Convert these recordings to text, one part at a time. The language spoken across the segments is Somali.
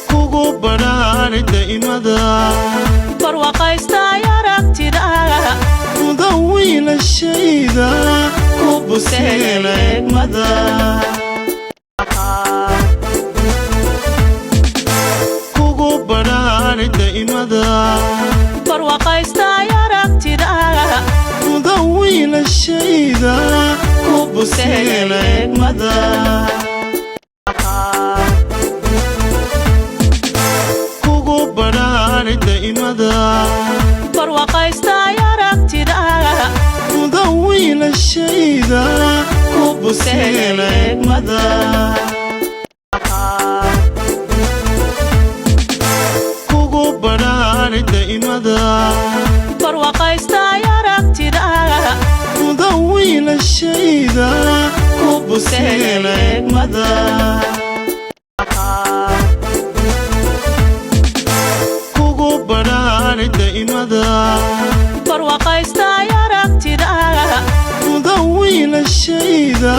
kugu badhaadhay daa'imada barwaaqaysta aragtida mudan wiilashayda ku buseela eegmada kugu badhaadhay daa'imada barwaaqaysta aragtida mudan wiilashayda ku buseela eegmada kugu badhaadhay daa'imada barwaaqaysta aragtida mudan wiilashayda ku buseela eegmada kugu badhaadhay daa'imada barwaaqaysta aragtida mudan wiilashayda ku buseela eegmada kugu badhaadhay daa'imada barwaaqaysta aragtida mudan wiilashayda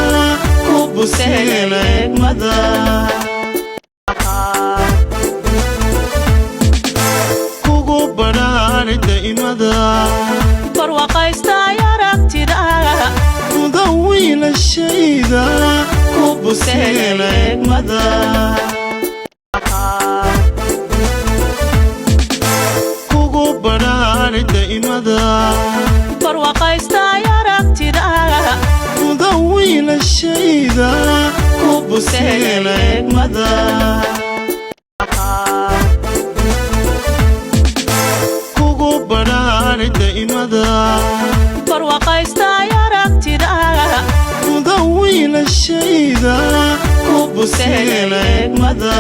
ku buseela eegmada kugu badhaadhay daa'imada barwaaqaysta aragtida mudan wiilashayda ku buseela eegmada kugu badhaadhay daa'imada barwaaqaysta aragtida mudan wiilashayda ku buseela eegmada kugu badhaadhay daa'imada barwaaqaysta aragtida mudan wiilashayda ku buseela eegmada